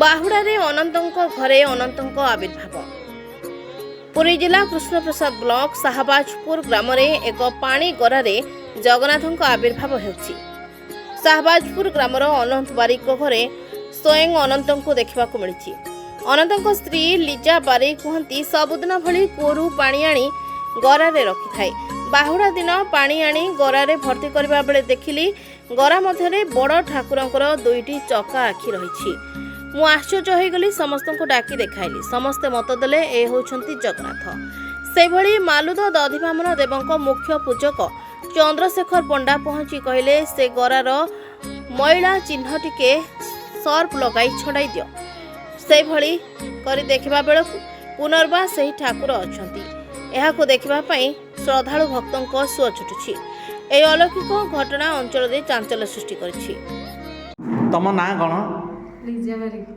ବାହୁଡ଼ାରେ ଅନନ୍ତଙ୍କ ଘରେ ଅନନ୍ତଙ୍କ ଆବିର୍ଭାବ। ପୁରୀ ଜିଲ୍ଲା କୃଷ୍ଣପ୍ରସାଦ ବ୍ଲକ ଶାହବାଜପୁର ଗ୍ରାମରେ ଏକ ପାଣି ଗରାରେ ଜଗନ୍ନାଥଙ୍କ ଆବିର୍ଭାବ ହେଉଛି। ଶାହବାଜପୁର ଗ୍ରାମର ଅନନ୍ତ ବାରିକଙ୍କ ଘରେ ସ୍ୱୟଂ ଅନନ୍ତଙ୍କୁ ଦେଖିବାକୁ ମିଳିଛି। ଅନନ୍ତଙ୍କ ସ୍ତ୍ରୀ ଲିଜା ବାରିକ କୁହନ୍ତି, ସବୁଦିନ ଭଳି କୂଅରୁ ପାଣି ଆଣି ଗରାରେ ରଖିଥାଏ। ବାହୁଡ଼ା ଦିନ ପାଣି ଆଣି ଗରାରେ ଭର୍ତ୍ତି କରିବା ବେଳେ ଦେଖିଲି ଗରା ମଧ୍ୟରେ ବଡ଼ ଠାକୁରଙ୍କର ଦୁଇଟି ଚକା ଆଖି ରହିଛି। ମୁଁ ଆଶ୍ଚର୍ଯ୍ୟ ହୋଇଗଲି, ସମସ୍ତଙ୍କୁ ଡାକି ଦେଖାଇଲି। ସମସ୍ତେ ମତ ଦେଲେ ଏ ହେଉଛନ୍ତି ଜଗନ୍ନାଥ। ସେହିଭଳି ମାଲୁଦ ଦଧିବାମନ ଦେବଙ୍କ ମୁଖ୍ୟ ପୂଜକ ଚନ୍ଦ୍ରଶେଖର ପଣ୍ଡା ପହଞ୍ଚି କହିଲେ, ସେ ଗରାର ମଇଳା ଚିହ୍ନ ଟିକେ ସର୍ଫ ଲଗାଇ ଛଡ଼ାଇ ଦିଅ। ସେହିଭଳି କରି ଦେଖିବା ବେଳକୁ ପୁନର୍ବାର ସେହି ଠାକୁର ଅଛନ୍ତି। ଏହାକୁ ଦେଖିବା ପାଇଁ ଶ୍ରଦ୍ଧାଳୁ ଭକ୍ତଙ୍କ ସୁଅ ଛୁଟୁଛି। ଏହି ଅଲୌକିକ ଘଟଣା ଅଞ୍ଚଳରେ ଚାଞ୍ଚଲ୍ୟ ସୃଷ୍ଟି କରିଛି। ତମ ନାଁ କ'ଣ? ଲିଜା ବାରିକ।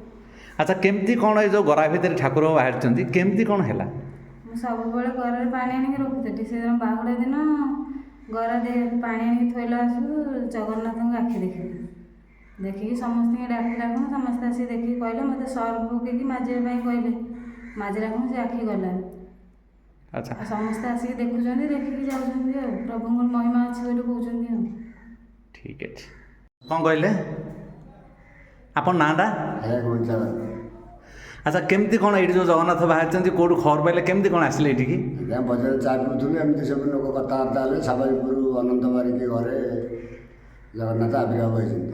ଆଚ୍ଛା, କେମିତି କ'ଣ ଏ ଯେଉଁ ଗରା ଭିତରେ ଠାକୁର ବାହାରିଛନ୍ତି, କେମିତି କ'ଣ ହେଲା? ମୁଁ ସବୁବେଳେ ଗରାରେ ପାଣି ଆଣିକି ରଖୁଥିଲି। ସେଦିନ ବାହୁଡ଼ା ଦିନ ଗରାରେ ପାଣି ଆଣିକି ଥୋଇଲା ଆସୁ ଜଗନ୍ନାଥଙ୍କ ଆଖି ଦେଖିଲି। ଦେଖିକି ସମସ୍ତଙ୍କୁ ଡାକିଲାକୁ ସମସ୍ତେ ଆସିକି ଦେଖିକି କହିଲେ, ମୋତେ ସର୍ଫ ପକେଇକି ମାଜିବା ପାଇଁ କହିଲେ। ମାଜିଲାକୁ ସେ ଆଖି ଗଲା। ଆଚ୍ଛା, ସମସ୍ତେ ଆସିକି ଦେଖୁଛନ୍ତି, ଦେଖିକି ଯାଉଛନ୍ତି। ଆଉ ପ୍ରଭୁଙ୍କର ମହିମା ଅଛି ବୋଲି କହୁଛନ୍ତି। ଆଉ ଠିକ୍ ଅଛି। କ'ଣ କହିଲେ ଆପଣ ନାଁଟା? ଆଚ୍ଛା, କେମିତି କ'ଣ ଏଇଠି ଯେଉଁ ଜଗନ୍ନାଥ ବାହାରିଛନ୍ତି, କେଉଁଠୁ ଖବର ପାଇଲେ, କେମିତି କ'ଣ ଆସିଲେ ଏଇଠିକି? ଆଜ୍ଞା, ବଜାରରେ ଚା ପିଉଥିଲୁ, ଏମିତି ସବୁ ଲୋକ କଥାବାର୍ତ୍ତା ହେଲେ ଶାହବାଜପୁର ଅନନ୍ତ ବାରିକ ଘରେ ଜଗନ୍ନାଥ ଆବିର୍ଭାବ ହୋଇଛନ୍ତି।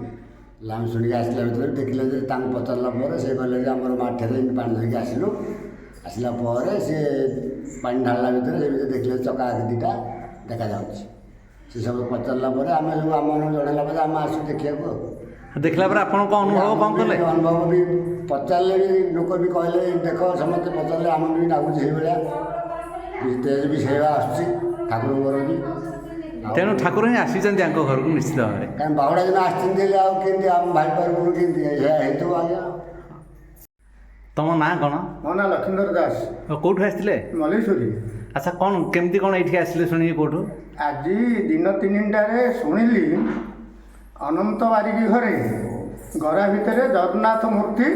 ଆମେ ଶୁଣିକି ଆସିଲା ଭିତରେ ଦେଖିଲେ ଯେ ତାଙ୍କୁ ପଚାରିଲା ପରେ ସେ କହିଲେ ଯେ ଆମର ମାଠିରେ ଏମିତି ପାଣି ଧରିକି ଆସିଲୁ। ଆସିଲା ପରେ ସେ ପାଣି ଢାଳିଲା ଭିତରେ ସେ ଭିତରେ ଦେଖିଲେ ଚକା ଆଖି ଦୁଇଟା ଦେଖାଯାଉଛି। ସେ ସବୁ ପଚାରିଲା ପରେ ଆମେ ସବୁ ଆମମାନଙ୍କୁ ଜଣାଇଲା ପରେ ଆମେ ଆସୁ ଦେଖିବାକୁ। ଆଉ ଦେଖିଲା ପରେ ଆପଣଙ୍କ ଅନୁଭବ କ'ଣ କଲେ? ଅନୁଭବ ବି ପଚାରିଲେ ବି ଲୋକ ବି କହିଲେ, ଦେଖ ସମସ୍ତେ ପଚାରିଲେ, ଆମେ ବି ଲାଗୁଛି ସେଇଭଳିଆ, ତେଜ ବି ସେଇଭଳିଆ ଆସୁଛି ଠାକୁରଙ୍କର ବି। ତେଣୁ ଠାକୁର ହିଁ ଆସିଛନ୍ତି ତାଙ୍କ ଘରକୁ ନିଶ୍ଚିତ ଭାବରେ। କାରଣ ବାହୁଡ଼ା ଦିନ ଆସିଛନ୍ତି ହେଲେ ଆଉ କେମିତି ଆମେ ଭାବିପାରିବୁନି କେମିତି ହେଇଥିବ। ଆଜ୍ଞା, ତମ ନାଁ କ'ଣ? ମୋ ନାଁ ଲକ୍ଷ୍ମୀଧର ଦାସ। କେଉଁଠୁ ଆସିଥିଲେ? ମଲ୍ଲେଶ୍ୱରୀ। ଆଚ୍ଛା, କ'ଣ କେମିତି କ'ଣ ଏଇଠିକି ଆସିଲେ ଶୁଣିକି କେଉଁଠୁ? ଆଜି ଦିନ 3ଟାରେ ଶୁଣିଲି ଅନନ୍ତ ବାରିକ ଘରେ ଗରା ଭିତରେ ଜଗନ୍ନାଥ ମୂର୍ତ୍ତି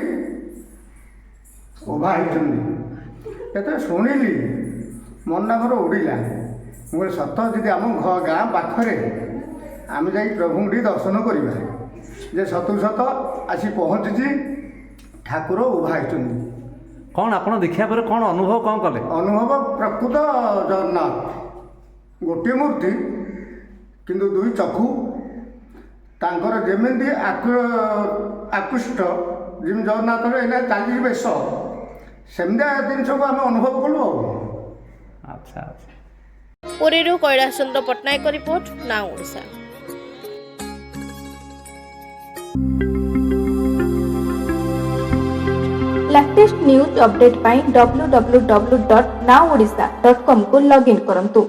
ଉଭା ହେଇଛନ୍ତି। ଯେତେବେଳେ ଶୁଣିଲି ମନଟା ମୋର ଉଡ଼ିଲା। ମୁଁ କହିଲି, ସତ ଯଦି ଆମ ଗାଁ ପାଖରେ ଆମେ ଯାଇ ପ୍ରଭୁଙ୍କୁ ଟିକେ ଦର୍ଶନ କରିବା, ଯେ ସତକୁ ସତ ଆସି ପହଞ୍ଚିଛି, ଠାକୁର ଉଭା ହେଇଛନ୍ତି। କ'ଣ ଆପଣ ଦେଖିବା ପରେ କ'ଣ ଅନୁଭବ କ'ଣ କଲେ? ଅନୁଭବ ପ୍ରକୃତ ଜଗନ୍ନାଥ, ଗୋଟିଏ ମୂର୍ତ୍ତି କିନ୍ତୁ ଦୁଇ ଚକ୍ଷୁ, ତାଙ୍କର ଯେମିତି ଆକୃଷ୍ଟ, ଯେମିତି ଜଗନ୍ନାଥର ଏଇନା ଚାଲିଛି ବେଶ, ସେମିତିଆ ଜିନିଷକୁ ଆମେ ଅନୁଭବ କଲୁ। ଆଉ ଆଚ୍ଛା ଆଚ୍ଛା। ପୁରୀରୁ କୈଳାସ ଚନ୍ଦ୍ର ପଟ୍ଟନାୟକ ରିପୋର୍ଟ, ନାଉ ଓଡ଼ିଶା। लेटेस्ट न्यूज अपडेट पाई www.nowodisha.com को लॉगिन करंतु।